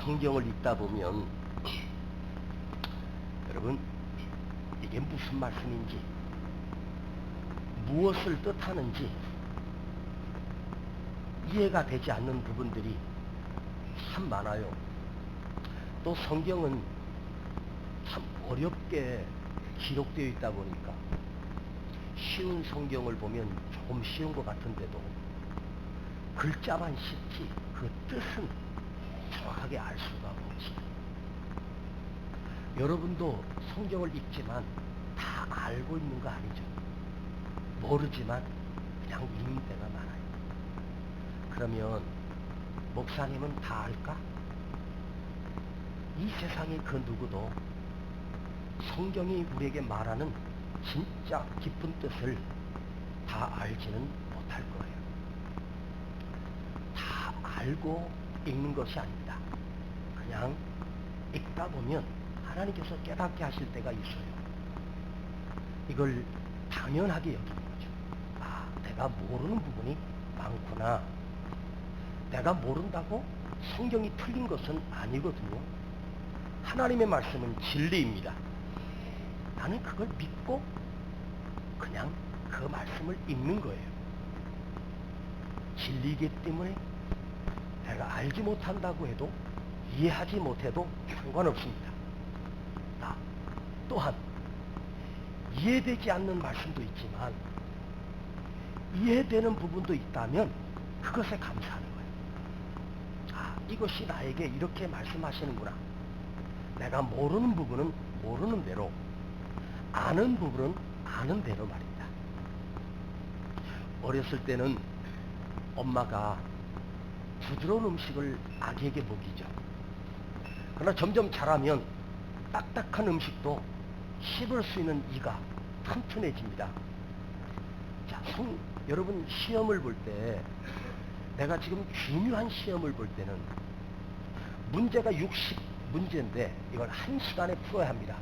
성경을 읽다 보면 여러분 이게 무슨 말씀인지 무엇을 뜻하는지 이해가 되지 않는 부분들이 참 많아요. 또 성경은 참 어렵게 기록되어 있다 보니까 쉬운 성경을 보면 조금 쉬운 것 같은데도 글자만 쉽지 그 뜻은 정확하게 알 수가 없지. 여러분도 성경을 읽지만 다 알고 있는 거 아니죠. 모르지만 그냥 읽는 때가 많아요. 그러면 목사님은 다 알까? 이 세상의 그 누구도 성경이 우리에게 말하는 진짜 깊은 뜻을 다 알지는 못할 거예요. 다 알고 읽는 것이 아닙니다. 그냥 읽다 보면 하나님께서 깨닫게 하실 때가 있어요. 이걸 당연하게 여기는 거죠. 아, 내가 모르는 부분이 많구나. 내가 모른다고 성경이 틀린 것은 아니거든요. 하나님의 말씀은 진리입니다. 나는 그걸 믿고 그냥 그 말씀을 읽는 거예요. 진리이기 때문에 내가 알지 못한다고 해도 이해하지 못해도 상관없습니다. 또한 이해되지 않는 말씀도 있지만 이해되는 부분도 있다면 그것에 감사하는 거예요. 아, 이것이 나에게 이렇게 말씀하시는구나. 내가 모르는 부분은 모르는 대로, 아는 부분은 아는 대로 말입니다. 어렸을 때는 엄마가 부드러운 음식을 아기에게 먹이죠. 그러나 점점 자라면 딱딱한 음식도 씹을 수 있는 이가 튼튼해집니다. 자, 여러분 시험을 볼 때, 내가 지금 중요한 시험을 볼 때는 문제가 60문제인데 이걸 1시간에 풀어야 합니다.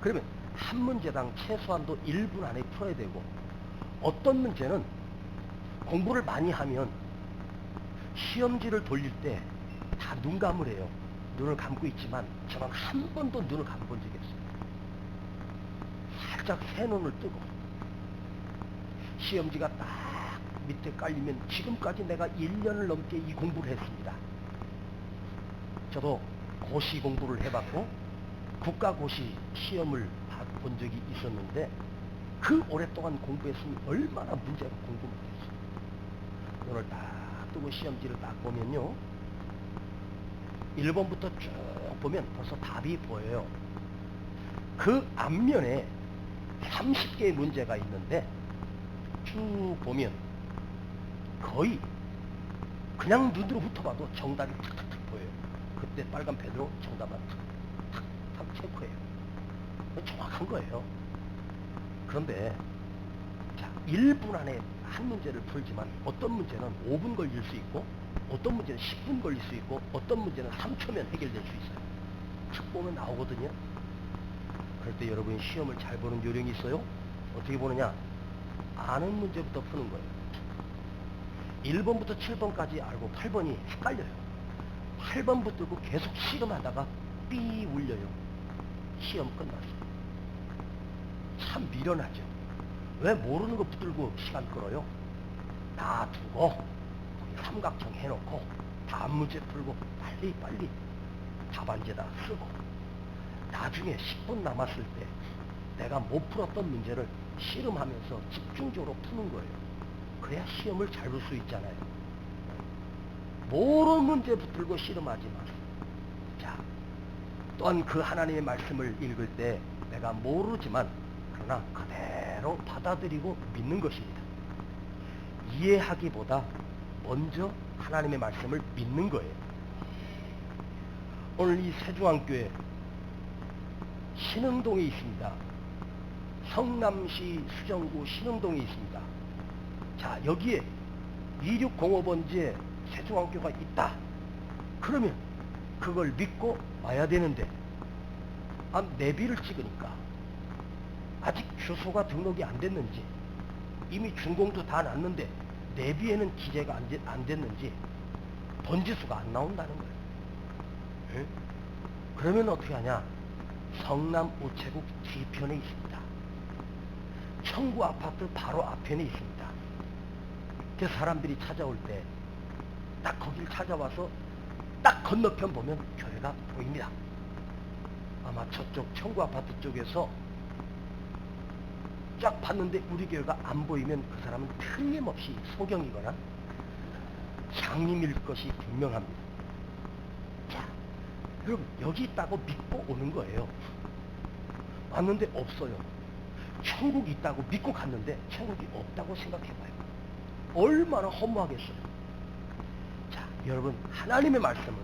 그러면 한 문제당 최소한도 1분 안에 풀어야 되고, 어떤 문제는 공부를 많이 하면 시험지를 돌릴 때 다 눈 감으래요. 눈을 감고 있지만 저는 한 번도 눈을 감아본 적이 없어요. 살짝 새 눈을 뜨고 시험지가 딱 밑에 깔리면 지금까지 내가 1년을 넘게 이 공부를 했습니다. 저도 고시 공부를 해봤고 국가고시 시험을 본 적이 있었는데 그 오랫동안 공부했으니 얼마나 문제가 궁금했겠어요. 눈을 딱 뜨고 시험지를 딱 보면요, 1번부터 쭉 보면 벌써 답이 보여요. 그 앞면에 30개의 문제가 있는데 쭉 보면 거의 그냥 눈으로 훑어봐도 정답이 탁탁탁 보여요. 그때 빨간 펜으로 정답만 탁탁탁 체크해요. 정확한 거예요. 그런데 자, 1분 안에 한 문제를 풀지만 어떤 문제는 5분 걸릴 수 있고 어떤 문제는 10분 걸릴 수 있고 어떤 문제는 3초면 해결될 수 있어요. 탁 보면 나오거든요. 그럴 때 여러분이 시험을 잘 보는 요령이 있어요. 어떻게 보느냐? 아는 문제부터 푸는 거예요. 1번부터 7번까지 알고 8번이 헷갈려요. 8번 붙들고 계속 실험하다가 삐 울려요. 시험 끝났어요. 참 미련하죠. 왜 모르는 거 붙들고 시간 끌어요? 놔두고 삼각형 해놓고 다음 문제 풀고 빨리 답안지에다 쓰고 나중에 10분 남았을 때 내가 못 풀었던 문제를 씨름하면서 집중적으로 푸는 거예요. 그래야 시험을 잘 볼 수 있잖아요. 모르는 문제 붙들고 씨름하지 마세요. 자, 또한 그 하나님의 말씀을 읽을 때 내가 모르지만 그러나 그대로 받아들이고 믿는 것입니다. 이해하기보다 먼저 하나님의 말씀을 믿는 거예요. 오늘 이 세중앙교회 신흥동에 있습니다. 성남시 수정구 신흥동에 있습니다. 자, 여기에 2605번지에 세중앙교회가 있다. 그러면 그걸 믿고 와야 되는데 내비를 찍으니까 아직 주소가 등록이 안 됐는지 이미 준공도 다 났는데 내비에는 기재가 안 됐는지 번지수가 안 나온다는 거예요. 에? 그러면 어떻게 하냐? 성남 우체국 뒤편에 있습니다. 청구 아파트 바로 앞편에 있습니다. 그 사람들이 찾아올 때 딱 거길 찾아와서 딱 건너편 보면 교회가 보입니다. 아마 저쪽 청구 아파트 쪽에서 쫙 봤는데 우리 교회가 안 보이면 그 사람은 틀림없이 소경이거나 장님일 것이 분명합니다. 자, 여러분 여기 있다고 믿고 오는 거예요. 왔는데 없어요. 천국이 있다고 믿고 갔는데 천국이 없다고 생각해봐요. 얼마나 허무하겠어요. 자, 여러분 하나님의 말씀은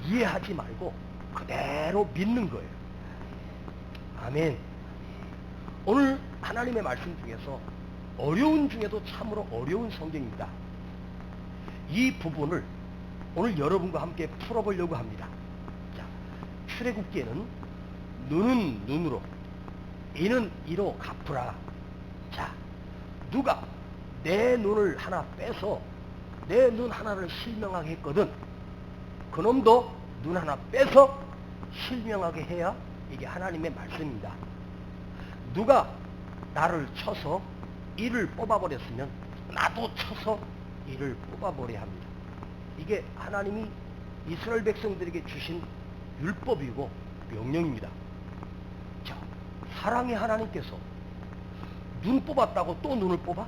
이해하지 말고 그대로 믿는 거예요. 아멘. 오늘 하나님의 말씀 중에서 어려운 중에도 참으로 어려운 성경입니다. 이 부분을 오늘 여러분과 함께 풀어보려고 합니다. 자, 출애굽기에는 눈은 눈으로, 이는 이로 갚으라. 자, 누가 내 눈을 하나 빼서 내 눈 하나를 실명하게 했거든 그놈도 눈 하나 빼서 실명하게 해야 이게 하나님의 말씀입니다. 누가 나를 쳐서 이를 뽑아버렸으면 나도 쳐서 이를 뽑아버려야 합니다. 이게 하나님이 이스라엘 백성들에게 주신 율법이고 명령입니다. 자, 사랑의 하나님께서 눈 뽑았다고 또 눈을 뽑아?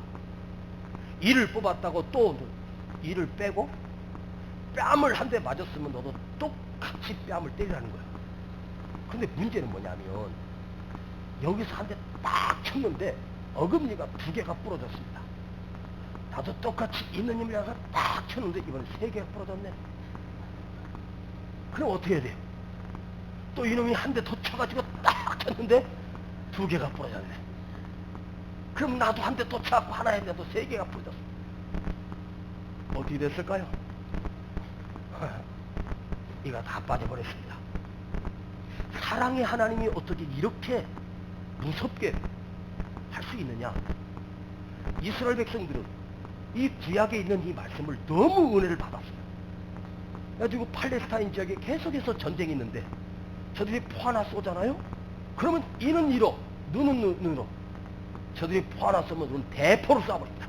이를 뽑았다고 또 이를 빼고? 뺨을 한 대 맞았으면 너도 똑같이 뺨을 때리라는 거야. 근데 문제는 뭐냐면 여기서 한 대 딱 쳤는데 어금니가 2개가 부러졌습니다. 나도 똑같이 있는 힘이라서 딱 쳤는데 이번에 3개가 부러졌네. 그럼 어떻게 해야 돼? 또 이놈이 한 대 더 쳐가지고 딱 쳤는데 2개가 부러졌네. 그럼 나도 한 대 또 쳐갖고 하나 해야 돼도 3개가 부러졌어. 어떻게 됐을까요? 이가 다 빠져버렸습니다. 사랑의 하나님이 어떻게 이렇게 무섭게 할 수 있느냐? 이스라엘 백성들은 이 구약에 있는 이 말씀을 너무 은혜를 받았어요. 그래가지고 팔레스타인 지역에 계속해서 전쟁이 있는데 저들이 포 하나 쏘잖아요? 그러면 이는 이로, 눈은 눈으로. 저들이 포 하나 쏘면 눈은 대포로 쏴버립니다.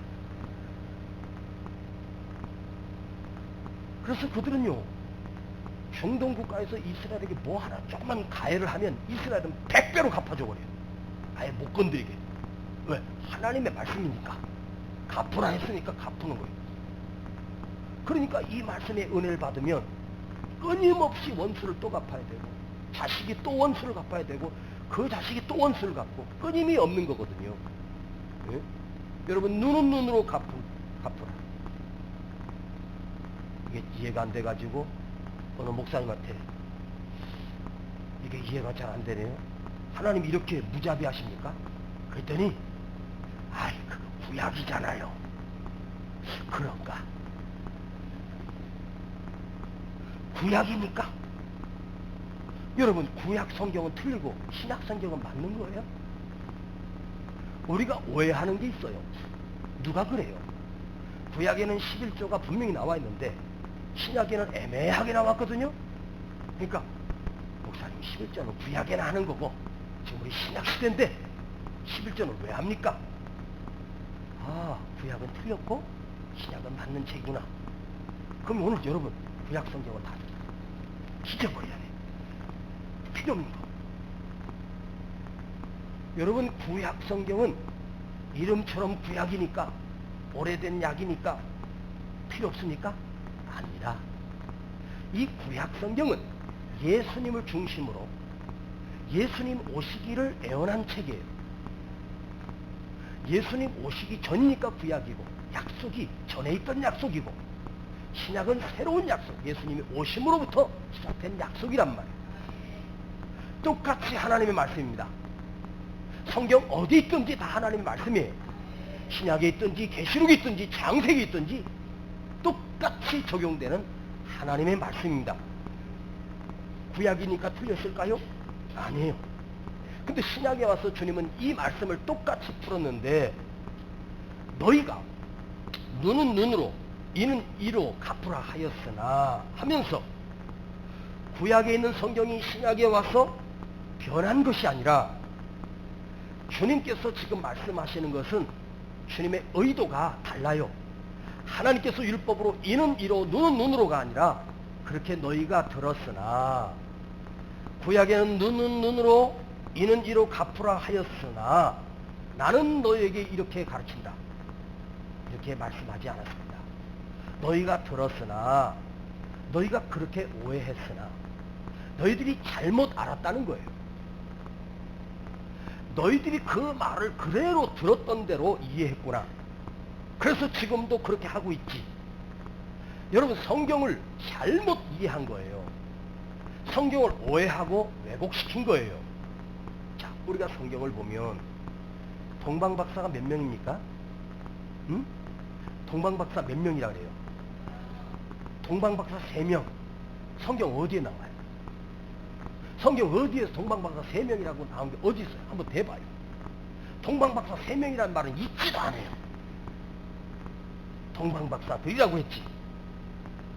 그래서 그들은요, 중동 국가에서 이스라엘에게 뭐 하나 조금만 가해를 하면 이스라엘은 100배로 갚아줘 버려요. 아예 못 건드리게. 왜? 하나님의 말씀이니까. 갚으라 했으니까 갚는 거예요. 그러니까 이 말씀의 은혜를 받으면 끊임없이 원수를 또 갚아야 되고, 자식이 또 원수를 갚아야 되고, 그 자식이 또 원수를 갚고, 끊임이 없는 거거든요. 네? 여러분, 눈은 눈으로 갚으라. 이게 이해가 안 돼가지고 어느 목사님한테 이게 이해가 잘 안 되네요. 하나님 이렇게 무자비하십니까? 그랬더니 아이 그거 구약이잖아요. 그런가? 구약이니까? 여러분 구약 성경은 틀리고 신약 성경은 맞는 거예요? 우리가 오해하는 게 있어요. 누가 그래요? 구약에는 11조가 분명히 나와 있는데 신약에는 애매하게 나왔거든요. 그러니까 목사님 11조는 구약에나 하는 거고 지금 우리 신약 시대인데 11조는 왜 합니까? 아, 구약은 틀렸고 신약은 맞는 책이구나. 그럼 오늘 여러분 구약 성경을 다 잊어버려야 돼. 필요 없는 거. 여러분 구약 성경은 이름처럼 구약이니까 오래된 약이니까 필요 없습니까? 아닙니다. 이 구약 성경은 예수님을 중심으로 예수님 오시기를 애원한 책이에요. 예수님 오시기 전이니까 구약이고 약속이 전에 있던 약속이고 신약은 새로운 약속, 예수님이 오심으로부터 시작된 약속이란 말이에요. 똑같이 하나님의 말씀입니다. 성경 어디 있든지 다 하나님의 말씀이에요. 신약에 있든지 계시록에 있든지 창세기에 있든지 똑같이 적용되는 하나님의 말씀입니다. 구약이니까 틀렸을까요? 아니에요. 근데 신약에 와서 주님은 이 말씀을 똑같이 풀었는데 너희가 눈은 눈으로 이는 이로 갚으라 하였으나 하면서 구약에 있는 성경이 신약에 와서 변한 것이 아니라 주님께서 지금 말씀하시는 것은 주님의 의도가 달라요. 하나님께서 율법으로 이는 이로 눈은 눈으로가 아니라 그렇게 너희가 들었으나 구약에는 눈은 눈으로 이는 이로 갚으라 하였으나 나는 너희에게 이렇게 가르친다. 이렇게 말씀하지 않았습니다. 너희가 들었으나 너희가 그렇게 오해했으나 너희들이 잘못 알았다는 거예요. 너희들이 그 말을 그대로 들었던 대로 이해했구나. 그래서 지금도 그렇게 하고 있지. 여러분, 성경을 잘못 이해한 거예요. 성경을 오해하고 왜곡시킨 거예요. 자, 우리가 성경을 보면 동방박사가 몇 명입니까? 응? 동방박사 몇 명이라 그래요? 동방박사 3명. 성경 어디에 나와요? 성경 어디에서 동방박사 3명이라고 나온 게 어디 있어요? 한번 대봐요. 동방박사 3명이라는 말은 있지도 않아요. 동방박사들이라고 했지.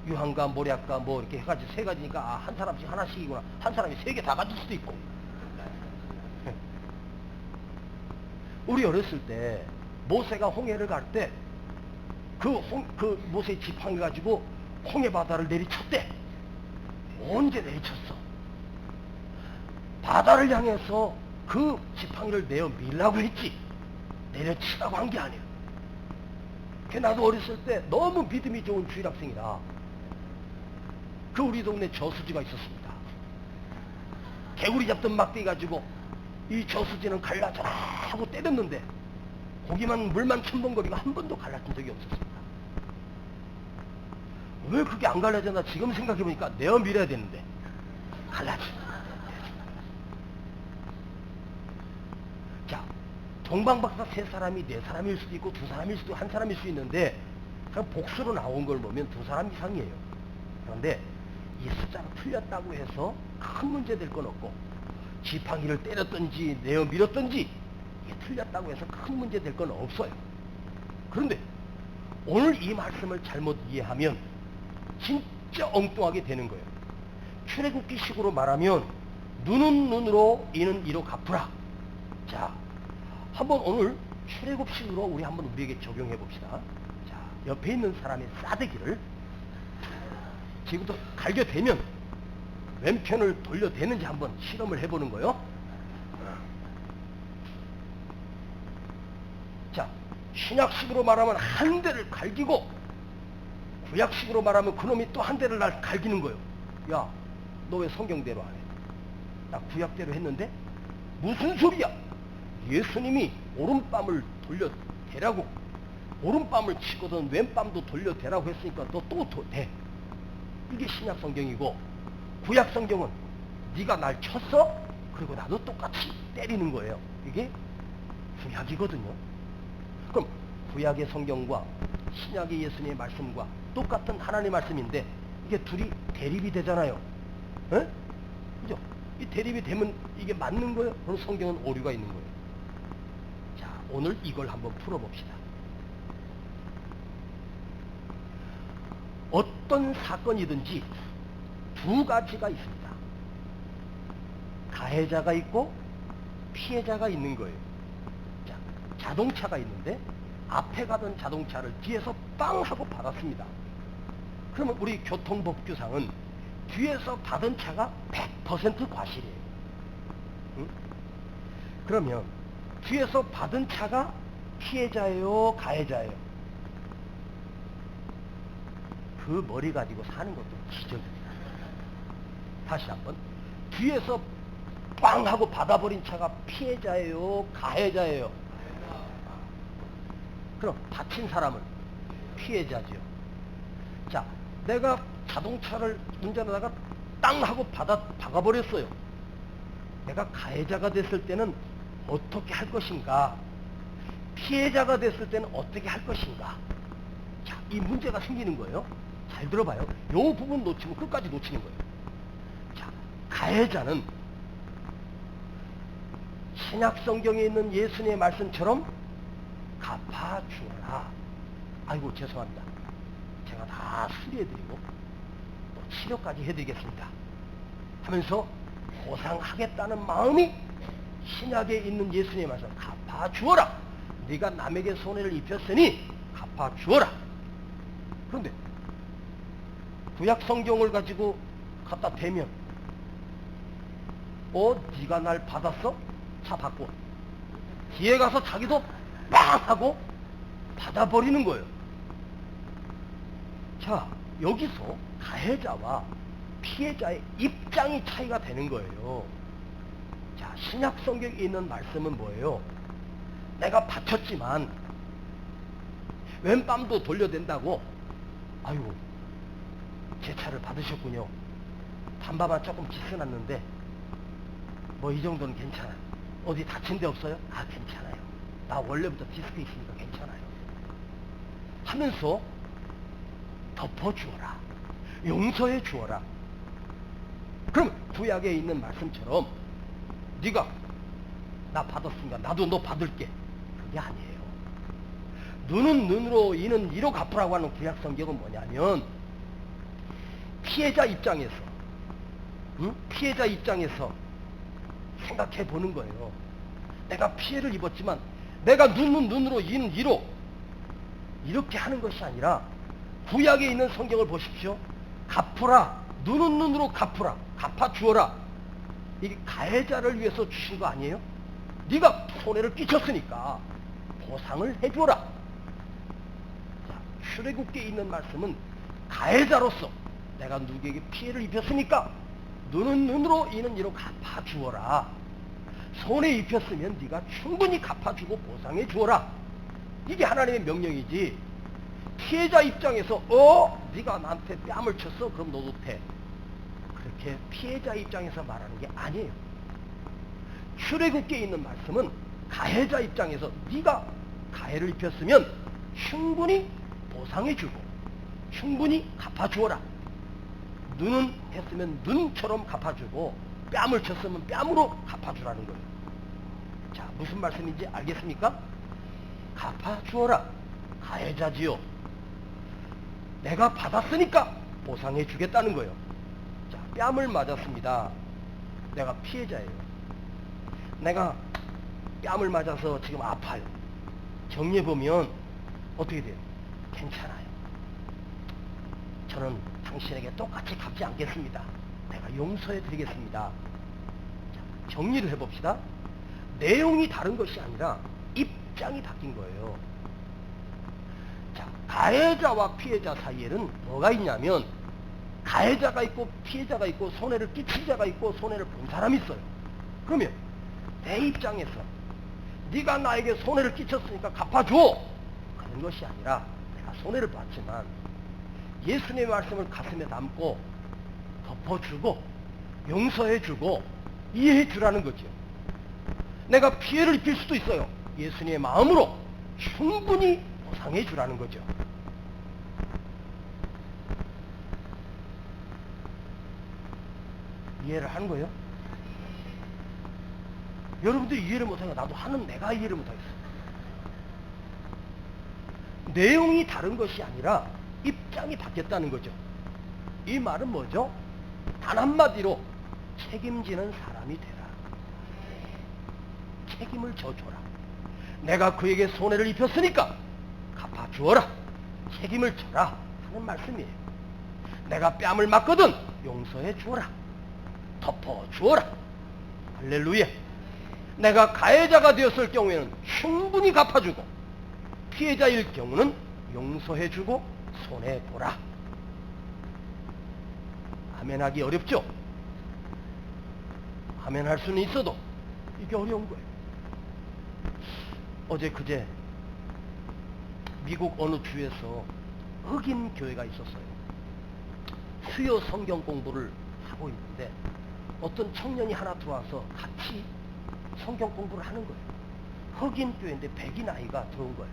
유한가, 모략가 뭐 이렇게 해가지고 3가지니까 한 사람씩 하나씩이구나. 한 사람이 3개 다 가질 수도 있고. 우리 어렸을 때 모세가 홍해를 갈 때 그 모세 지팡이 가지고 홍해 바다를 내리쳤대. 언제 내리쳤어? 바다를 향해서 그 지팡이를 내어 밀라고 했지. 내려치라고 한 게 아니야. 나도 어렸을 때 너무 믿음이 좋은 주일학생이라 그 우리 동네 저수지가 있었습니다. 개구리 잡던 막대기 가지고 이 저수지는 갈라져라 하고 때렸는데 거기만 물만 첨벙거리고 한 번도 갈라진 적이 없었습니다. 왜 그게 안 갈라졌나 지금 생각해보니까 내어 밀어야 되는데 갈라져. 자, 동방박사 3사람이 4사람일 수도 있고 2사람일 수도 있고 1사람일 수 있는데 그냥 복수로 나온 걸 보면 2사람 이상이에요. 그런데 이 숫자가 틀렸다고 해서 큰 문제 될 건 없고 지팡이를 때렸든지 내어 밀었든지 이게 틀렸다고 해서 큰 문제 될 건 없어요. 그런데 오늘 이 말씀을 잘못 이해하면 진짜 엉뚱하게 되는 거예요. 출애굽기식으로 말하면 눈은 눈으로 이는 이로 갚으라. 자, 한번 오늘 출애굽식으로 우리 한번 우리에게 적용해 봅시다. 자, 옆에 있는 사람의 싸대기를 지금부터 갈겨대면 왼편을 돌려대는지 한번 실험을 해보는 거예요. 자, 신약식으로 말하면 한 대를 갈기고 구약식으로 말하면 그놈이 또 한 대를 날 갈기는 거예요. 야, 너 왜 성경대로 안 해? 나 구약대로 했는데? 무슨 소리야? 예수님이 오른뺨을 돌려대라고 오른뺨을 치거든 왼뺨도 돌려대라고 했으니까 너 또 대. 이게 신약 성경이고 구약 성경은 네가 날 쳤어? 그리고 나도 똑같이 때리는 거예요. 이게 구약이거든요. 그럼 구약의 성경과 신약의 예수님의 말씀과 똑같은 하나님의 말씀인데 이게 둘이 대립이 되잖아요. 에? 그죠? 이 대립이 되면 이게 맞는 거예요? 그럼 성경은 오류가 있는 거예요. 자, 오늘 이걸 한번 풀어봅시다. 어떤 사건이든지 2가지가 있습니다. 가해자가 있고 피해자가 있는 거예요. 자, 자동차가 있는데 앞에 가던 자동차를 뒤에서 빵 하고 받았습니다. 그러면 우리 교통법규상은 뒤에서 받은 차가 100% 과실이에요. 응? 그러면 뒤에서 받은 차가 피해자예요, 가해자예요? 그 머리 가지고 사는 것도 기적입니다. 다시 한번. 뒤에서 빵 하고 받아버린 차가 피해자예요, 가해자예요? 그럼 다친 사람은 피해자죠. 자, 내가 자동차를 운전하다가 땅 하고 박아버렸어요. 내가 가해자가 됐을 때는 어떻게 할 것인가? 피해자가 됐을 때는 어떻게 할 것인가? 자, 이 문제가 생기는 거예요. 잘 들어봐요. 요 부분 놓치고 끝까지 놓치는 거예요. 자, 가해자는 신약 성경에 있는 예수님의 말씀처럼 갚아주라. 아이고 죄송합니다. 제가 다 수리해드리고 또 치료까지 해드리겠습니다. 하면서 보상하겠다는 마음이 신약에 있는 예수님의 말씀, 갚아주어라. 네가 남에게 손해를 입혔으니 갚아주어라. 그런데 구약 성경을 가지고 갖다 대면 네가 날 받았어? 자 바꿔. 뒤에 가서 자기도 빵 하고 받아버리는 거예요. 자, 여기서 가해자와 피해자의 입장이 차이가 되는 거예요. 자, 신약 성경에 있는 말씀은 뭐예요? 내가 바쳤지만 왼밤도 돌려댄다고, 아이고 제 차를 받으셨군요. 반바만 조금 기스났는데 뭐 이 정도는 괜찮아요. 어디 다친 데 없어요? 아 괜찮아요. 나 원래부터 디스크 있으니까 괜찮아요. 하면서 덮어주어라. 용서해 주어라. 그럼 구약에 있는 말씀처럼 네가 나 받았으니까 나도 너 받을게. 그게 아니에요. 눈은 눈으로 이는 이로 갚으라고 하는 구약 성경은 뭐냐면 피해자 입장에서 피해자 입장에서 생각해 보는 거예요. 내가 피해를 입었지만 내가 눈은 눈으로 이는 이로 이렇게 하는 것이 아니라 구약에 있는 성경을 보십시오. 갚으라. 눈은 눈으로 갚으라. 갚아주어라. 이게 가해자를 위해서 주신 거 아니에요? 네가 손해를 끼쳤으니까 보상을 해줘라. 자, 출애굽기에 있는 말씀은 가해자로서 내가 누구에게 피해를 입혔으니까 눈은 눈으로 이는 이로 갚아주어라. 손해 입혔으면 네가 충분히 갚아주고 보상해 주어라. 이게 하나님의 명령이지. 피해자 입장에서 네가 나한테 뺨을 쳤어? 그럼 너도 돼. 그렇게 피해자 입장에서 말하는 게 아니에요. 출애굽기에 있는 말씀은 가해자 입장에서 네가 가해를 입혔으면 충분히 보상해주고 충분히 갚아주어라. 눈은 했으면 눈처럼 갚아주고 뺨을 쳤으면 뺨으로 갚아주라는 거예요. 자, 무슨 말씀인지 알겠습니까? 갚아주어라. 가해자지요. 내가 받았으니까 보상해 주겠다는 거예요. 자, 뺨을 맞았습니다. 내가 피해자예요. 내가 뺨을 맞아서 지금 아파요. 정리해보면 어떻게 돼요? 괜찮아요. 저는 당신에게 똑같이 갚지 않겠습니다. 내가 용서해 드리겠습니다. 자, 정리를 해봅시다. 내용이 다른 것이 아니라 입장이 바뀐 거예요. 자, 가해자와 피해자 사이에는 뭐가 있냐면 가해자가 있고 피해자가 있고 손해를 끼친 자가 있고 손해를 본 사람이 있어요. 그러면 내 입장에서 네가 나에게 손해를 끼쳤으니까 갚아줘. 그런 것이 아니라 내가 손해를 봤지만 예수님의 말씀을 가슴에 담고 덮어주고 용서해주고 이해해주라는 거죠. 내가 피해를 입힐 수도 있어요. 예수님의 마음으로 충분히 보상해주라는 거죠. 이해를 하는 거예요? 여러분들이 이해를 못하니까 나도 하는 내가 이해를 못하겠어. 내용이 다른 것이 아니라 입장이 바뀌었다는 거죠. 이 말은 뭐죠? 단 한마디로 책임지는 사람이 되라. 책임을 져줘라. 내가 그에게 손해를 입혔으니까 갚아주어라. 책임을 져라 하는 말씀이에요. 내가 뺨을 맞거든 용서해 주어라. 덮어주어라. 할렐루야. 내가 가해자가 되었을 경우에는 충분히 갚아주고 피해자일 경우는 용서해주고 손해보라. 아멘하기 어렵죠? 아멘할 수는 있어도 이게 어려운 거예요. 어제 그제 미국 어느 주에서 흑인 교회가 있었어요. 수요 성경 공부를 하고 있는데 어떤 청년이 하나 들어와서 같이 성경 공부를 하는 거예요. 흑인 교회인데 백인 아이가 들어온 거예요.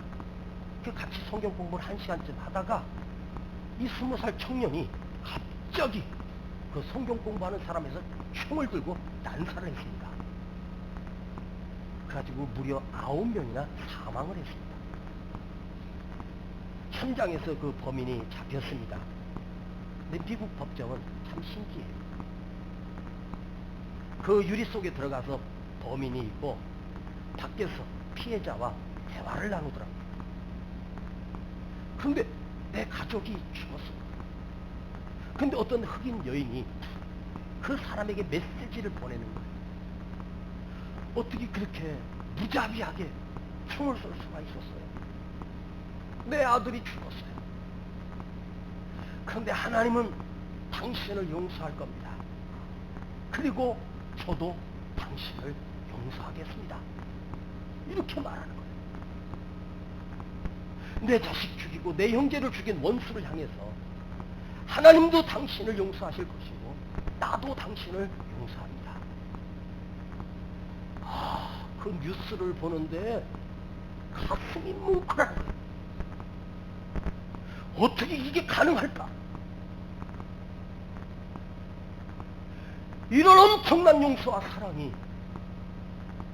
그 같이 성경 공부를 1시간쯤 하다가 이 20살 청년이 갑자기 그 성경 공부하는 사람에서 총을 들고 난사를 했습니다. 그래가지고 무려 9명이나 사망을 했습니다. 현장에서 그 범인이 잡혔습니다. 근데 미국 법정은 참 신기해요. 그 유리 속에 들어가서 범인이 있고 밖에서 피해자와 대화를 나누더라고요. 그런데 내 가족이 죽었어. 근데 어떤 흑인 여인이 그 사람에게 메시지를 보내는 거예요. 어떻게 그렇게 무자비하게 총을 쏠 수가 있었어요? 내 아들이 죽었어요. 그런데 하나님은 당신을 용서할 겁니다. 그리고 저도 당신을 용서하겠습니다. 이렇게 말하는 거예요. 내 자식 죽이고 내 형제를 죽인 원수를 향해서 하나님도 당신을 용서하실 것이고 나도 당신을 용서합니다. 그 뉴스를 보는데 가슴이 뭉클한 거예요. 어떻게 이게 가능할까? 이런 엄청난 용서와 사랑이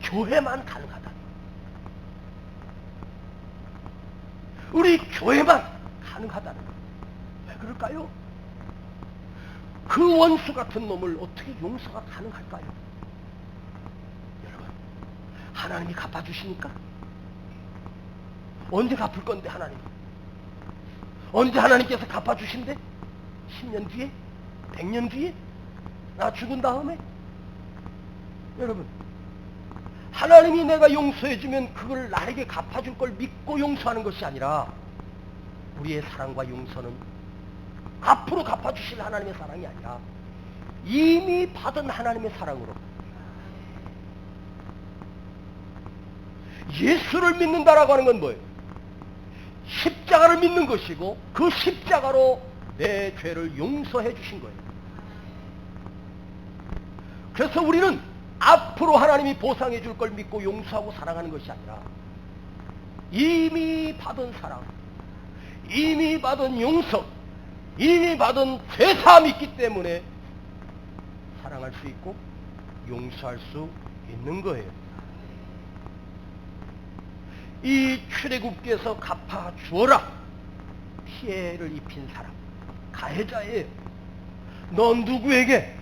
교회만 가능하다니. 우리 교회만 가능하다는 거예요. 왜 그럴까요? 그 원수 같은 놈을 어떻게 용서가 가능할까요? 여러분, 하나님이 갚아주시니까? 언제 갚을 건데 하나님? 언제 하나님께서 갚아주신대? 10년 뒤에? 100년 뒤에? 나 죽은 다음에? 여러분, 하나님이 내가 용서해주면 그걸 나에게 갚아줄 걸 믿고 용서하는 것이 아니라 우리의 사랑과 용서는 앞으로 갚아주실 하나님의 사랑이 아니라 이미 받은 하나님의 사랑으로 예수를 믿는다라고 하는 건 뭐예요? 십자가를 믿는 것이고 그 십자가로 내 죄를 용서해 주신 거예요. 그래서 우리는 앞으로 하나님이 보상해 줄 걸 믿고 용서하고 사랑하는 것이 아니라 이미 받은 사랑, 이미 받은 용서, 이미 받은 죄사함이 있기 때문에 사랑할 수 있고 용서할 수 있는 거예요. 이 출애굽께서 갚아주어라. 피해를 입힌 사람, 가해자예요. 넌 누구에게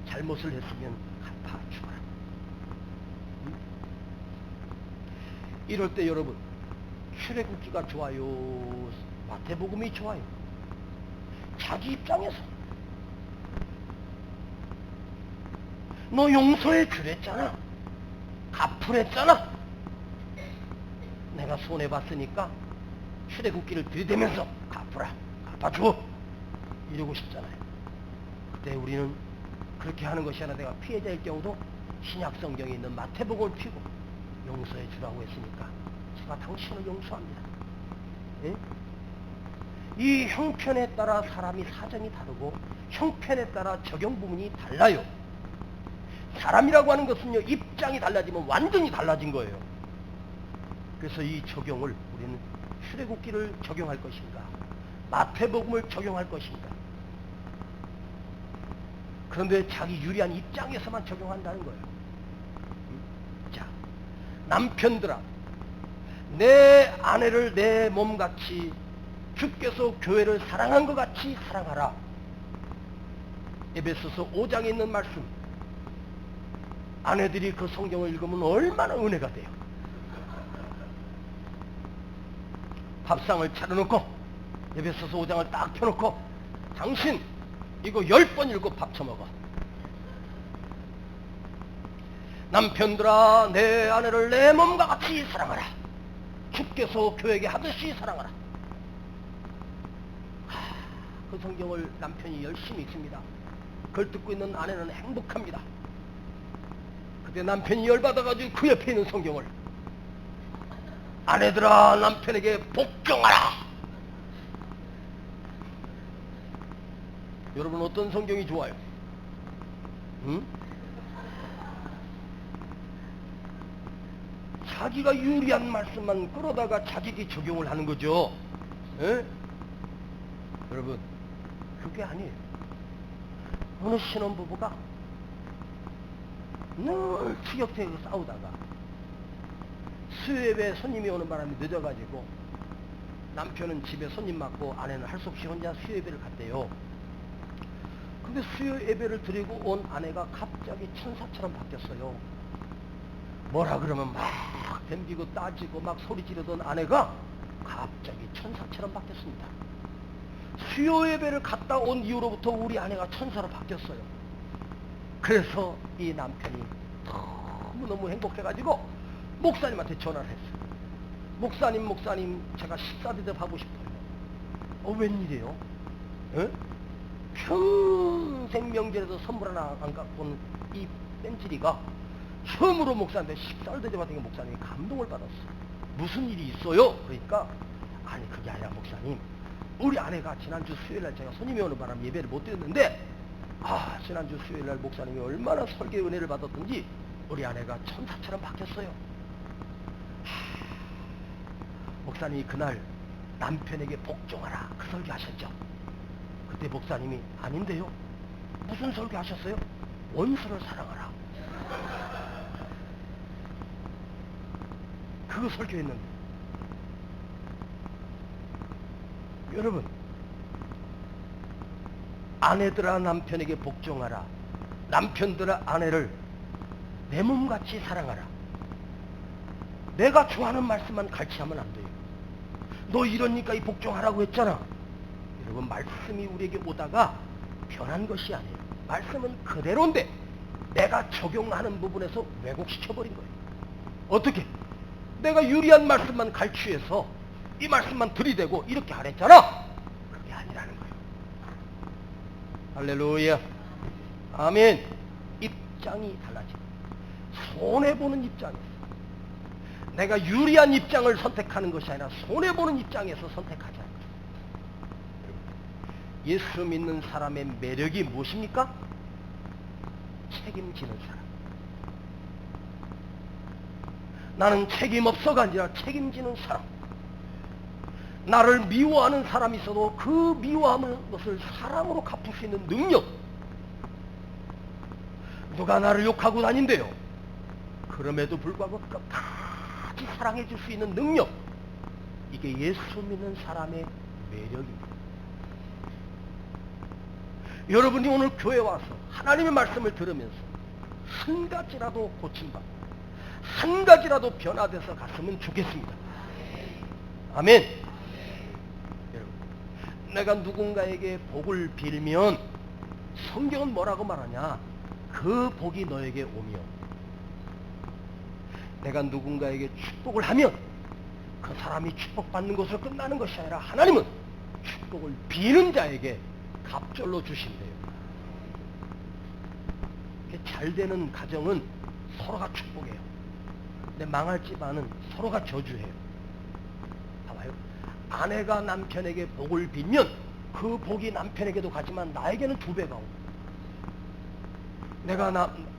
잘못을 했으면 갚아주어라. 이럴 때 여러분, 출애굽기가 좋아요? 마태복음이 좋아요? 자기 입장에서 너 용서해 주랬잖아. 갚으랬잖아. 내가 손해봤으니까 출애굽기를 들이대면서 갚으라. 갚아줘. 이러고 싶잖아요. 그때 우리는 그렇게 하는 것이 아니라 내가 피해자일 경우도 신약 성경에 있는 마태복음을 피고 용서해 주라고 했으니까 제가 당신을 용서합니다. 예? 이 형편에 따라 사람이 사정이 다르고 형편에 따라 적용 부분이 달라요. 사람이라고 하는 것은요, 입장이 달라지면 완전히 달라진 거예요. 그래서 이 적용을 우리는 출애굽기를 적용할 것인가, 마태복음을 적용할 것인가. 그런데 자기 유리한 입장에서만 적용한다는 거예요. 자, 남편들아, 내 아내를 내 몸같이 주께서 교회를 사랑한 것 같이 사랑하라. 에베소서 5장에 있는 말씀. 아내들이 그 성경을 읽으면 얼마나 은혜가 돼요. 밥상을 차려놓고 에베소서 5장을 딱 펴놓고 당신 이거 10번 읽고 밥 처먹어. 남편들아, 내 아내를 내 몸과 같이 사랑하라. 주께서 교회에게 하듯이 사랑하라. 그 성경을 남편이 열심히 읽습니다. 그걸 듣고 있는 아내는 행복합니다. 그때 남편이 열받아가지고 그 옆에 있는 성경을, 아내들아 남편에게 복종하라. 여러분, 어떤 성경이 좋아요? 응? 자기가 유리한 말씀만 끌어다가 자기가 적용을 하는 거죠. 에? 여러분, 그게 아니에요. 어느 신혼부부가 늘 티격태격 싸우다가 수요예배 손님이 오는 바람에 늦어가지고 남편은 집에 손님 맞고 아내는 할 수 없이 혼자 수요예배를 갔대요. 근데 수요 예배를 드리고 온 아내가 갑자기 천사처럼 바뀌었어요. 뭐라 그러면 막 덤비고 따지고 막 소리 지르던 아내가 갑자기 천사처럼 바뀌었습니다. 수요 예배를 갔다 온 이후로부터 우리 아내가 천사로 바뀌었어요. 그래서 이 남편이 너무너무 행복해가지고 목사님한테 전화를 했어요. 목사님, 제가 식사 대접하고 싶어요. 웬일이에요? 에? 평생 명절에도 선물 하나 안 갖고 온 이 뺀질이가 처음으로 목사한테 식사를 대접하던 목사님이 감동을 받았어요. 무슨 일이 있어요? 그러니까 아니 그게 아니라 목사님, 우리 아내가 지난주 수요일날 제가 손님이 오는 바람에 예배를 못 드렸는데 지난주 수요일날 목사님이 얼마나 설교 은혜를 받았던지 우리 아내가 천사처럼 바뀌었어요. 목사님이 그날 남편에게 복종하라 그 설교 하셨죠? 그때 목사님이 아닌데요? 무슨 설교 하셨어요? 원수를 사랑하라. 그거 설교했는데 여러분, 아내들아 남편에게 복종하라, 남편들아 아내를 내 몸같이 사랑하라. 내가 좋아하는 말씀만 가르치면 안 돼요. 너 이러니까 이 복종하라고 했잖아. 여러분, 말씀이 우리에게 오다가 변한 것이 아니에요. 말씀은 그대로인데 내가 적용하는 부분에서 왜곡시켜버린 거예요. 어떻게? 내가 유리한 말씀만 갈취해서 이 말씀만 들이대고 이렇게 하랬잖아. 그게 아니라는 거예요. 할렐루야. 아멘. 입장이 달라지고 손해보는 입장에서 내가 유리한 입장을 선택하는 것이 아니라 손해보는 입장에서 선택하자는 거예요. 예수 믿는 사람의 매력이 무엇입니까? 책임지는 사람. 나는 책임 없어가 아니라 책임지는 사람. 나를 미워하는 사람이 있어도 그 미워하는 것을 사랑으로 갚을 수 있는 능력. 누가 나를 욕하고 다닌대요. 그럼에도 불구하고 끝까지 사랑해 줄 수 있는 능력. 이게 예수 믿는 사람의 매력입니다. 여러분이 오늘 교회 와서 하나님의 말씀을 들으면서 한 가지라도 고침받고 한 가지라도 변화돼서 갔으면 좋겠습니다. 아멘. 여러분, 내가 누군가에게 복을 빌면 성경은 뭐라고 말하냐? 그 복이 너에게 오며, 내가 누군가에게 축복을 하면 그 사람이 축복받는 것으로 끝나는 것이 아니라 하나님은 축복을 비는 자에게 갑절로 주신대요. 잘 되는 가정은 서로가 축복해요. 근데 망할 집안은 서로가 저주해요. 봐봐요. 아내가 남편에게 복을 빌면 그 복이 남편에게도 가지만 나에게는 2배가 오고, 내가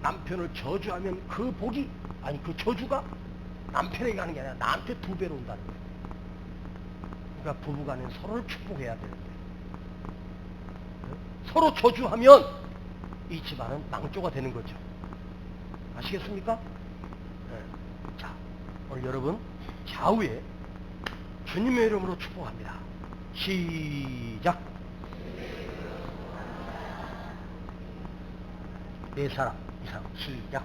남편을 저주하면 그 복이, 아니 그 저주가 남편에게 가는 게 아니라 나한테 2배로 온다는 거예요. 그러니까 부부간에 서로를 축복해야 되는데 서로 저주하면 이 집안은 망조가 되는 거죠. 아시겠습니까? 네. 자, 오늘 여러분 좌우에 주님의 이름으로 축복합니다. 시작. 네 사람 이상. 시작.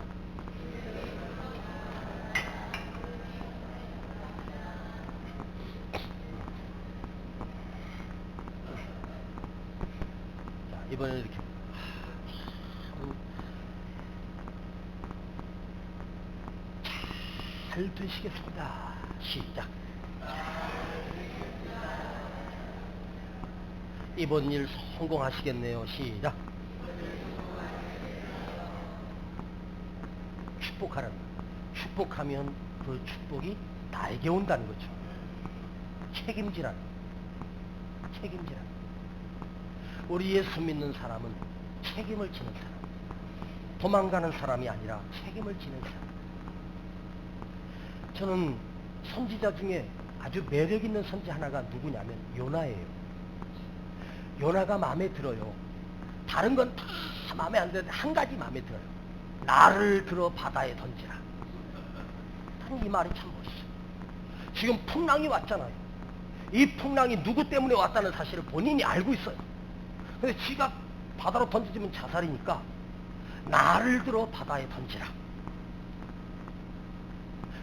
자, 이번에 이렇게 잘 되시겠습니다. 시작. 이번 일 성공하시겠네요. 시작. 축복하라. 축복하면 그 축복이 나에게 온다는 거죠. 책임지라는. 책임지라는. 우리 예수 믿는 사람은 책임을 지는 사람. 도망가는 사람이 아니라 책임을 지는 사람. 저는 선지자 중에 아주 매력 있는 선지 하나가 누구냐면 요나예요. 요나가 마음에 들어요. 다른 건 다 마음에 안 드는데 한 가지 마음에 들어요. 나를 들어 바다에 던지라. 나는 이 말이 참 멋있어요. 지금 풍랑이 왔잖아요. 이 풍랑이 누구 때문에 왔다는 사실을 본인이 알고 있어요. 근데 지가 바다로 던지면 자살이니까 나를 들어 바다에 던지라.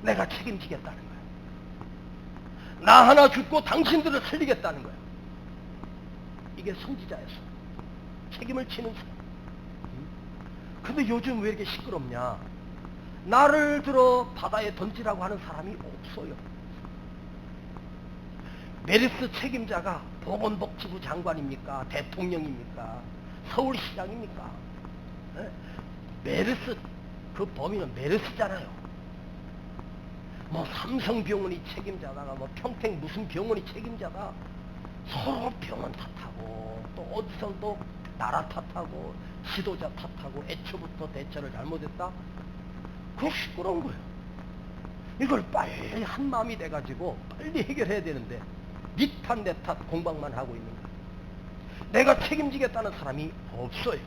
내가 책임지겠다는 거야. 나 하나 죽고 당신들을 살리겠다는 거야. 이게 선지자였어. 책임을 지는 사람. 근데 요즘 왜 이렇게 시끄럽냐? 나를 들어 바다에 던지라고 하는 사람이 없어요. 메르스 책임자가 보건복지부 장관입니까? 대통령입니까? 서울시장입니까? 네? 메르스 그 범인은 메르스잖아요. 뭐 삼성병원이 책임자다가 뭐 평택 무슨 병원이 책임자다. 서로 병원 탓하고 또 어디선 또 나라 탓하고 지도자 탓하고 애초부터 대처를 잘못했다. 그거 시끄러운 거예요. 이걸 빨리 한 마음이 돼가지고 빨리 해결해야 되는데 니 탓 내 탓 공방만 하고 있는 거예요. 내가 책임지겠다는 사람이 없어요.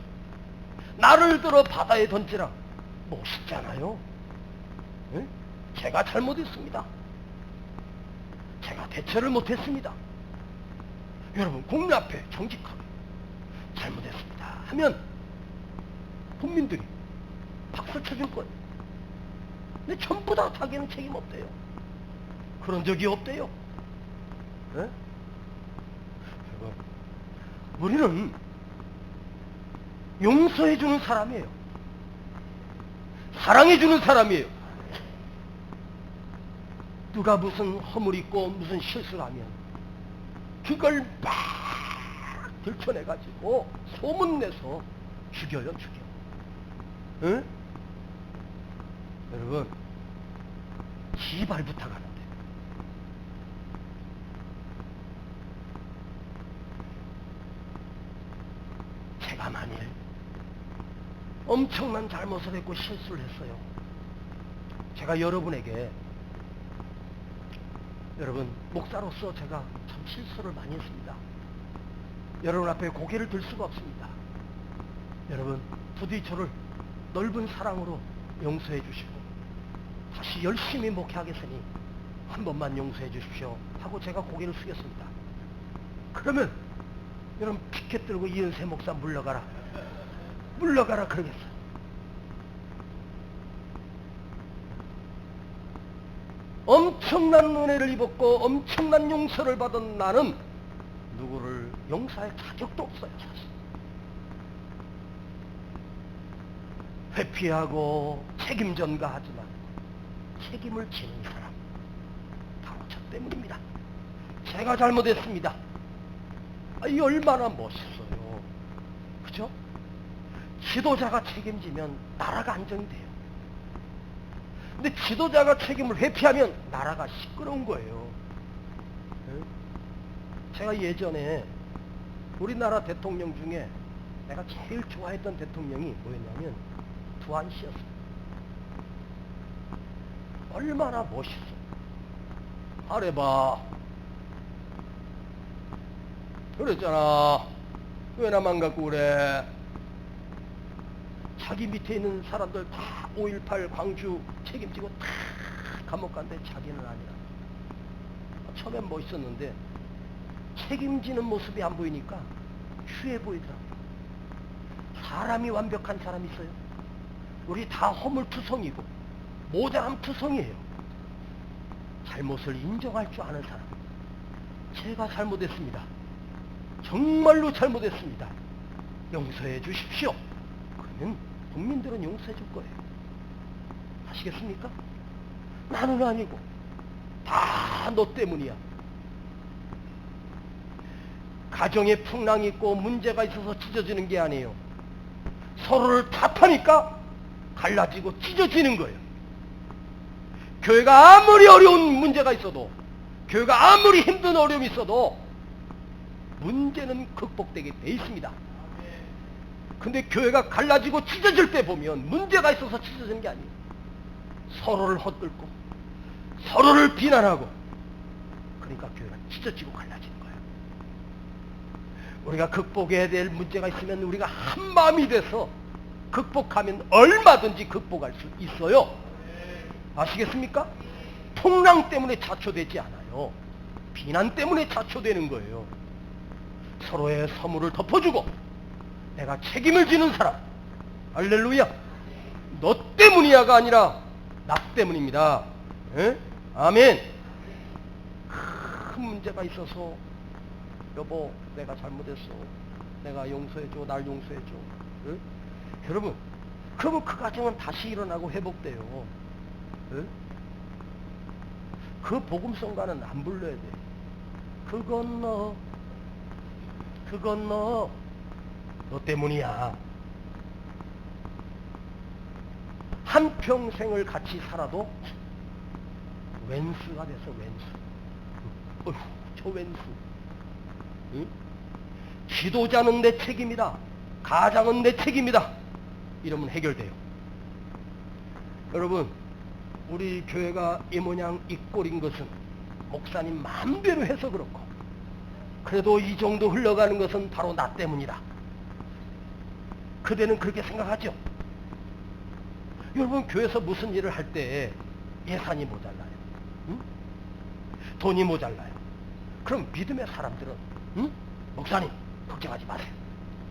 나를 들어 바다에 던지라. 멋있잖아요. 응? 제가 잘못했습니다. 제가 대처를 못했습니다. 여러분 국민 앞에 정직하게 잘못했습니다 하면 국민들이 박수 쳐줄 거예요. 근데 전부 다 자기는 책임 없대요. 그런 적이 없대요. 네? 여러분, 우리는 용서해주는 사람이에요. 사랑해주는 사람이에요. 누가 무슨 허물 있고 무슨 실수를 하면 그걸 막 들춰내가지고 소문내서 죽여요, 죽여. 응? 여러분, 제발 부탁하는데 제가 만일 엄청난 잘못을 했고 실수를 했어요. 제가 여러분에게 여러분 목사로서 제가 참 실수를 많이 했습니다. 여러분 앞에 고개를 들 수가 없습니다. 여러분 부디 저를 넓은 사랑으로 용서해 주시고 다시 열심히 목회하겠으니 한 번만 용서해 주십시오 하고 제가 고개를 숙였습니다. 그러면 여러분 피켓 들고 이은세 목사 물러가라 물러가라 그러겠어요. 엄청난 은혜를 입었고 엄청난 용서를 받은 나는 누구를 용서할 자격도 없어요. 사실. 회피하고 책임 전가하지만 책임을 지는 사람 바로 저 때문입니다. 제가 잘못했습니다. 이 얼마나 멋있어요. 그죠? 지도자가 책임지면 나라가 안정이 돼요. 근데 지도자가 책임을 회피하면 나라가 시끄러운 거예요. 제가 예전에 우리나라 대통령 중에 내가 제일 좋아했던 대통령이 뭐였냐면 두한 씨였어요. 얼마나 멋있어. 아래 봐. 그랬잖아. 왜 나만 갖고 그래. 자기 밑에 있는 사람들 다 5.18 광주 책임지고 다 감옥 간데 자기는 아니야. 처음엔 멋있었는데 책임지는 모습이 안 보이니까 추해 보이더라고. 사람이 완벽한 사람 있어요? 우리 다 허물투성이고 모자람투성이에요. 잘못을 인정할 줄 아는 사람. 제가 잘못했습니다. 정말로 잘못했습니다. 용서해 주십시오. 그러면 국민들은 용서해 줄 거예요. 아시겠습니까? 나는 아니고 다 너 때문이야. 가정에 풍랑이 있고 문제가 있어서 찢어지는 게 아니에요. 서로를 탓하니까 갈라지고 찢어지는 거예요. 교회가 아무리 어려운 문제가 있어도 교회가 아무리 힘든 어려움이 있어도 문제는 극복되게 돼 있습니다. 근데 교회가 갈라지고 찢어질 때 보면 문제가 있어서 찢어지는 게 아니에요. 서로를 헛들고 서로를 비난하고 그러니까 교회가 찢어지고 갈라지는 거예요. 우리가 극복해야 될 문제가 있으면 우리가 한 마음이 돼서 극복하면 얼마든지 극복할 수 있어요. 아시겠습니까? 풍랑 때문에 자초되지 않아요. 비난 때문에 자초되는 거예요. 서로의 허물을 덮어주고 내가 책임을 지는 사람. 할렐루야. 너 때문이야가 아니라 나 때문입니다. 에? 아멘. 큰 문제가 있어서 여보 내가 잘못했어. 내가 용서해줘. 날 용서해줘. 에? 여러분 그러면 그 가정은 다시 일어나고 회복돼요. 에? 그 복음성가는 안 불러야 돼. 그건 너 때문이야. 한평생을 같이 살아도 왼수가 돼서 왼수. 어휴, 저 왼수. 응? 지도자는 내 책임이다. 가장은 내 책임이다. 이러면 해결돼요. 여러분, 우리 교회가 이 모양 이 꼴인 것은 목사님 마음대로 해서 그렇고, 그래도 이 정도 흘러가는 것은 바로 나 때문이다. 그대는 그렇게 생각하죠? 여러분, 교회에서 무슨 일을 할 때 예산이 모자라요. 응? 돈이 모자라요. 그럼 믿음의 사람들은 응? 목사님 걱정하지 마세요.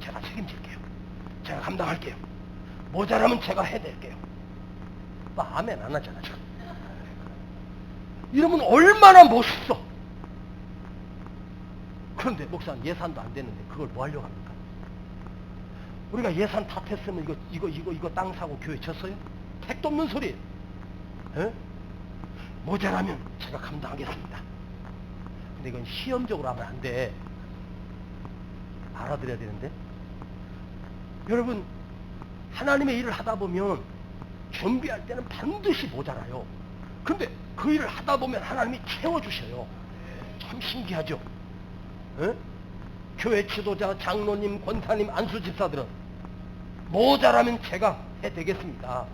제가 책임질게요. 제가 감당할게요. 모자라면 제가 해낼게요. 아멘 안 하잖아. 이러면 얼마나 멋있어. 그런데 목사님 예산도 안 되는데 그걸 뭐 하려고 합니까? 우리가 예산 탓했으면 이거 땅 사고 교회 쳤어요? 택도 없는 소리예요. 에? 모자라면 제가 감당하겠습니다. 근데 이건 시험적으로 하면 안 돼. 알아들어야 되는데. 여러분, 하나님의 일을 하다 보면 준비할 때는 반드시 모자라요. 근데 그 일을 하다 보면 하나님이 채워주셔요. 참 신기하죠? 에? 교회 지도자, 장로님, 권사님, 안수집사들은 모자라면 제가 해되겠습니다.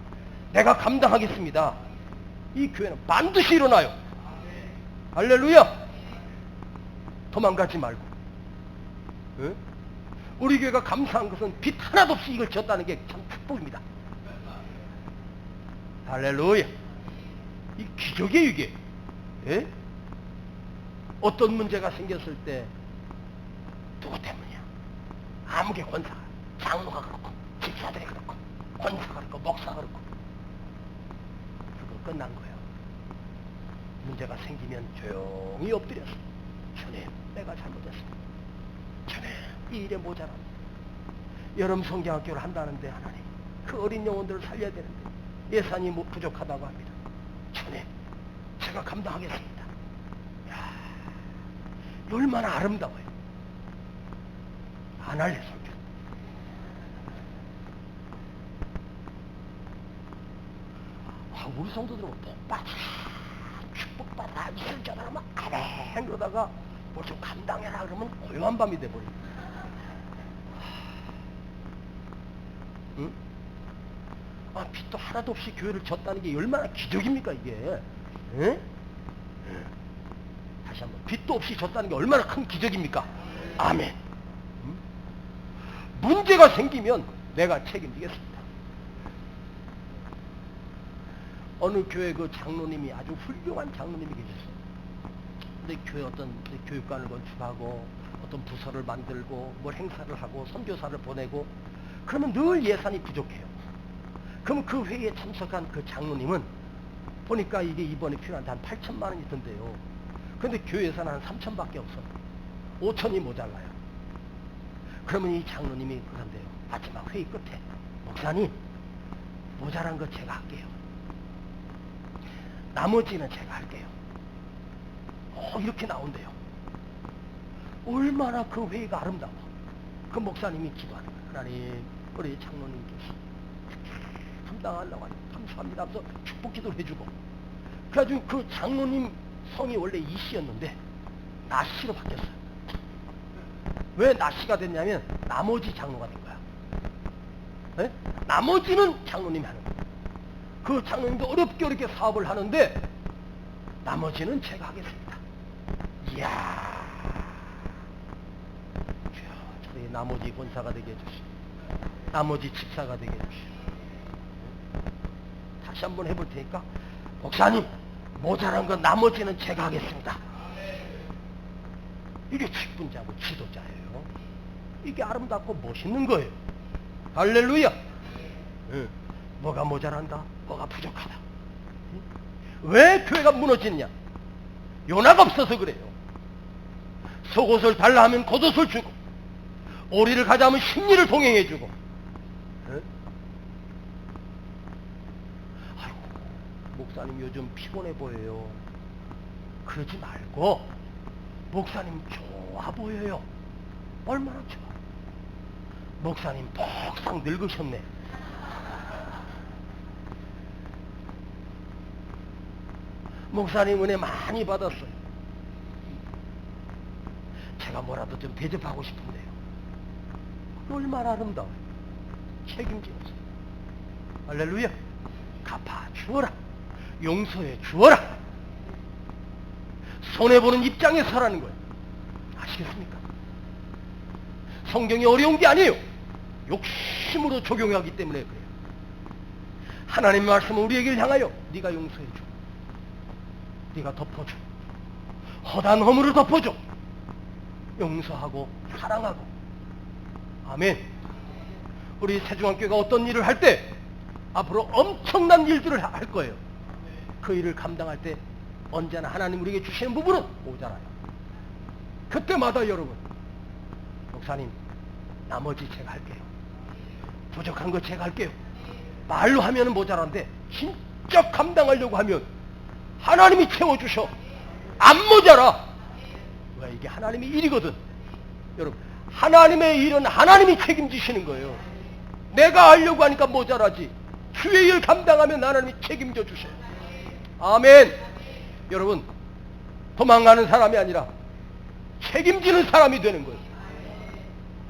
내가 감당하겠습니다. 이 교회는 반드시 일어나요. 할렐루야. 도망가지 말고. 에? 우리 교회가 감사한 것은 빚 하나도 없이 이걸 졌다는 게 참 축복입니다. 할렐루야. 이 기적이에요 이게. 에? 어떤 문제가 생겼을 때 누구 때문이야? 아무개 권사가, 장로가 그렇고 집사들이 그렇고 권사가 그렇고 목사가 그렇고 그거 끝난 거예요. 문제가 생기면 조용히 엎드려서 주님 내가 잘못했습니다. 주님 이 일에 모자랍니다. 여름 성경학교를 한다는데 하나님 그 어린 영혼들을 살려야 되는데 예산이 부족하다고 합니다. 주님 제가 감당하겠습니다. 이야, 얼마나 아름다워요. 안 할래 설교. 우리 성도들은 복받아 축복받아 이슬 전하면 아랭 그러다가 뭘 좀 감당해라 그러면 고요한 밤이 돼버려. 응? 빚도 하나도 없이 교회를 졌다는 게 얼마나 기적입니까 이게. 응? 다시 한번 빚도 없이 졌다는 게 얼마나 큰 기적입니까. 아멘. 응? 문제가 생기면 내가 책임지겠습니다. 어느 교회 그 장로님이 아주 훌륭한 장로님이 계셨어요. 근데 교회 어떤 교육관을 건축하고 어떤 부서를 만들고 뭘 행사를 하고 선교사를 보내고 그러면 늘 예산이 부족해요. 그럼 그 회의에 참석한 그 장로님은 보니까 이게 이번에 필요한데 한 8천만 원이 든대요. 근데 교회 예산은 한 3천밖에 없어. 5천이 모자라요. 그러면 이 장로님이 그런데요. 마지막 회의 끝에 목사님 모자란 거 제가 할게요. 나머지는 제가 할게요. 이렇게 나온대요. 얼마나 그 회의가 아름다워. 그 목사님이 기도하는 거예요. 하나님 우리 장로님께서 감당하려고 하니 감사합니다 하면서 축복 기도를 해주고 그래가지고 그 장로님 성이 원래 이씨였는데 나씨로 바뀌었어요. 왜 나씨가 됐냐면 나머지 장로가 된 거야. 네? 나머지는 장로님이 하는 거야. 그 장로님도 어렵게 사업을 하는데 나머지는 제가 하겠습니다. 이야, 저희 나머지 권사가 되게 해주시오. 나머지 집사가 되게 해주시오. 다시 한번 해볼 테니까 목사님 모자란 건 나머지는 제가 하겠습니다. 이게 직분자고 지도자예요. 이게 아름답고 멋있는 거예요. 할렐루야. 응. 뭐가 모자란다? 뭐가 부족하다? 응? 왜 교회가 무너지느냐? 연화가 없어서 그래요. 속옷을 달라 하면 겉옷을 주고, 오리를 가자 하면 심리를 동행해주고. 응? 아이고, 목사님 요즘 피곤해 보여요. 그러지 말고, 목사님 좋아 보여요. 얼마나 좋아. 목사님 퍽상 늙으셨네. 목사님 은혜 많이 받았어요. 제가 뭐라도 좀 대접하고 싶은데요. 얼마나 아름다워요. 책임지면서. 할렐루야. 갚아 주어라. 용서해 주어라. 손해보는 입장에 서라는 거예요. 아시겠습니까? 성경이 어려운 게 아니에요. 욕심으로 적용하기 때문에 그래요. 하나님의 말씀은 우리에게 향하여 네가 용서해 줘. 네가 덮어줘. 허다한 허물을 덮어줘. 용서하고 사랑하고. 아멘. 우리 세중앙교회가 어떤 일을 할 때 앞으로 엄청난 일들을 할 거예요. 그 일을 감당할 때 언제나 하나님 우리에게 주시는 부분은 모자라요. 그때마다 여러분, 목사님 나머지 제가 할게요. 부족한 거 제가 할게요. 말로 하면 모자란데 진짜 감당하려고 하면 하나님이 채워주셔. 안 모자라. 왜? 이게 하나님의 일이거든. 여러분, 하나님의 일은 하나님이 책임지시는 거예요. 내가 하려고 하니까 모자라지. 주의 일 감당하면 하나님이 책임져 주셔요. 아멘. 여러분, 도망가는 사람이 아니라 책임지는 사람이 되는 거예요.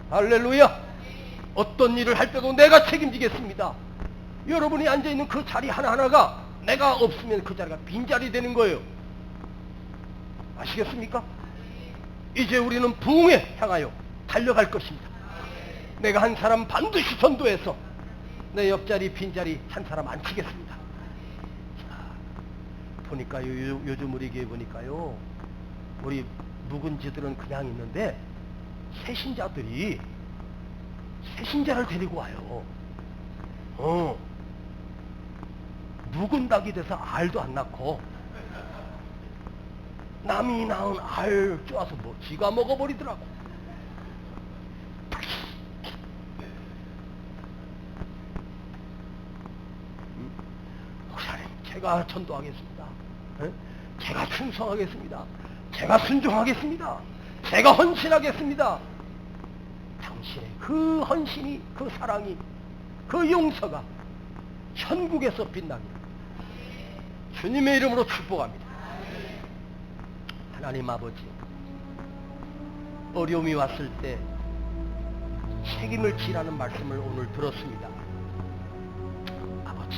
할렐루야. 어떤 일을 할 때도 내가 책임지겠습니다. 여러분이 앉아있는 그 자리 하나하나가 내가 없으면 그 자리가 빈자리 되는 거예요. 아시겠습니까? 이제 우리는 부흥에 향하여 달려갈 것입니다. 내가 한 사람 반드시 전도해서 내 옆자리 빈자리 한 사람 앉히겠습니다. 자, 보니까요, 요즘 우리 교회 보니까요, 우리 묵은지들은 그냥 있는데 새신자들이 새신자를 데리고 와요. 묵은 닭이 돼서 알도 안 낳고 남이 낳은 알 쪼아서 뭐 지가 먹어버리더라고. 목사님, 제가 전도하겠습니다. 제가 충성하겠습니다. 제가 순종하겠습니다. 제가 헌신하겠습니다. 당신의 그 헌신이, 그 사랑이, 그 용서가 천국에서 빛납니다. 주님의 이름으로 축복합니다. 하나님 아버지, 어려움이 왔을 때 책임을 지라는 말씀을 오늘 들었습니다. 아버지,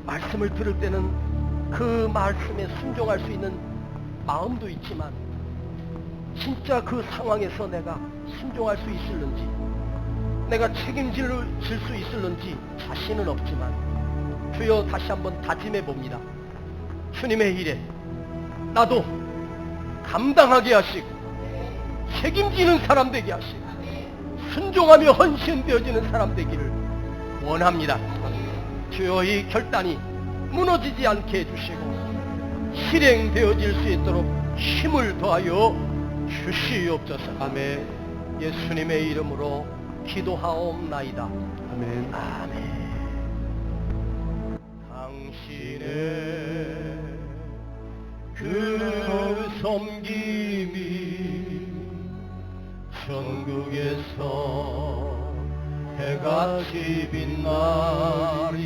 말씀을 들을 때는 그 말씀에 순종할 수 있는 마음도 있지만 진짜 그 상황에서 내가 순종할 수 있을는지, 내가 책임질 수 있을는지 자신은 없지만 주여 다시 한번 다짐해 봅니다. 주님의 일에 나도 감당하게 하시고 책임지는 사람 되게 하시고 순종하며 헌신되어지는 사람 되기를 원합니다. 주여 이 결단이 무너지지 않게 해주시고 실행되어질 수 있도록 힘을 더하여 주시옵소서. 아멘. 예수님의 이름으로 기도하옵나이다. 아멘. 아멘. 당신의 그 섬김이 천국에서 해같이 빛나리.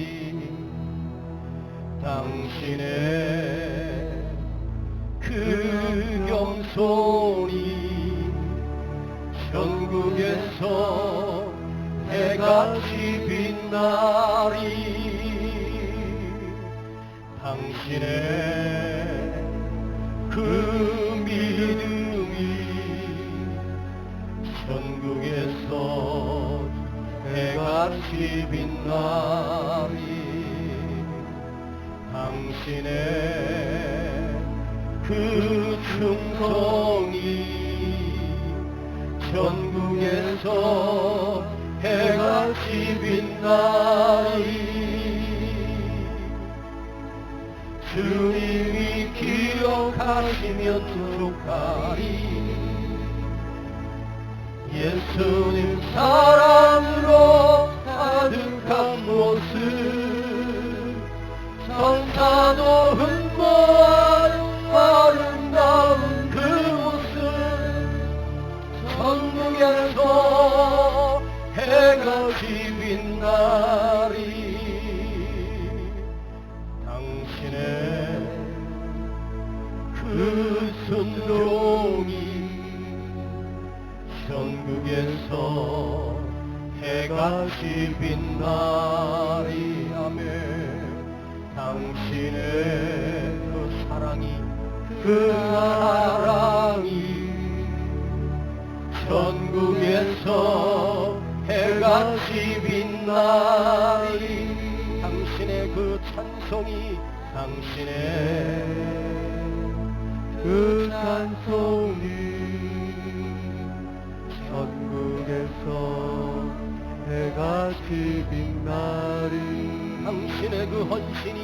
당신의 그 겸손이 천국에서 해같이 빛나리. 당신의 그 믿음이 천국에서 해같이 빛나리. 당신의 그 충성이 천국에 천국에서 해같이 빛나리. 주님이 기억하시면 족하리. 예수님 사랑으로 가득한 모습, 천사도 흠모하는 아름다운 그 모습, 천국에서 해같이 빛나리. 당신의 그 순종이 천국에서 해같이 빛나리. 아멘. 당신의 그 사랑이 천국에서 해같이 빛나리. 당신의 그 찬송이 그 찬송이 천국에서 해같이 빛나리. 당신의 그 헌신이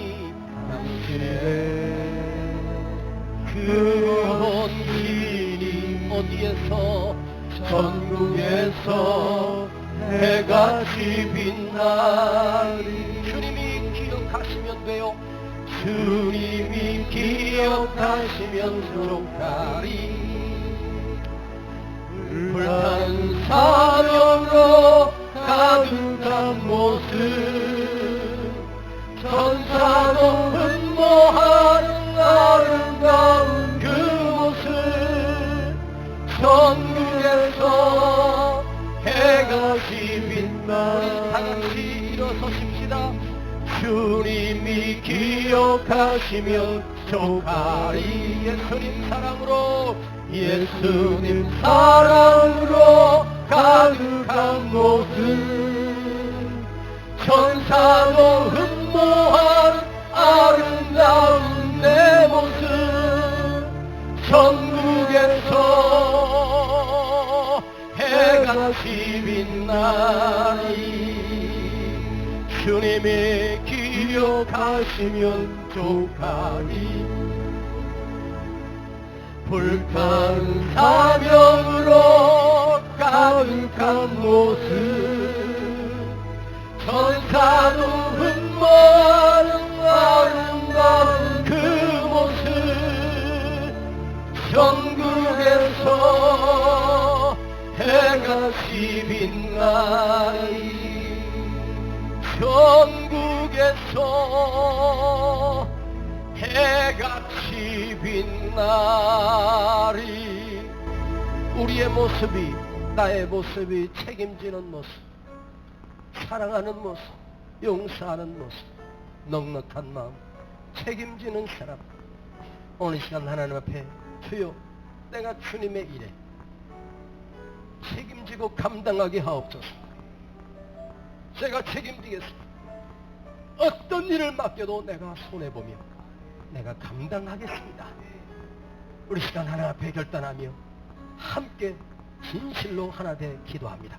어디에서 천국에서 해같이 빛나리. 주님이 기억하시면 돼요. 주님이 기억하시면 족하리. 불타는 사명으로 가득한 모습, 천사도 흠모하는 아름다운 그 모습, 천국에서 해같이 빛나리. 다같이 일어서십시다. 주님이 기억하시면 족하리. 예수님 사랑으로 가득한 모습, 천사도 흠모하는 아름다운 내 모습, 천국에서 해같이 빛나리. 주님이 기억하시면 족하리. 불타는 사명으로 가득한 모습, 천사도 흠모하는 아름다운 그 모습, 천국에서 해같이 빛나리. 천국에서 해같이 빛나리. 우리의 모습이, 나의 모습이 책임지는 모습, 사랑하는 모습, 용서하는 모습, 넉넉한 마음, 책임지는 사람. 오늘 시간 하나님 앞에 주여, 내가 주님의 일에 책임지고 감당하게 하옵소서. 제가 책임지겠습니다. 어떤 일을 맡겨도 내가 손해보며 내가 감당하겠습니다. 우리 시간 하나님 앞에 결단하며 함께 진실로 하나 돼 기도합니다.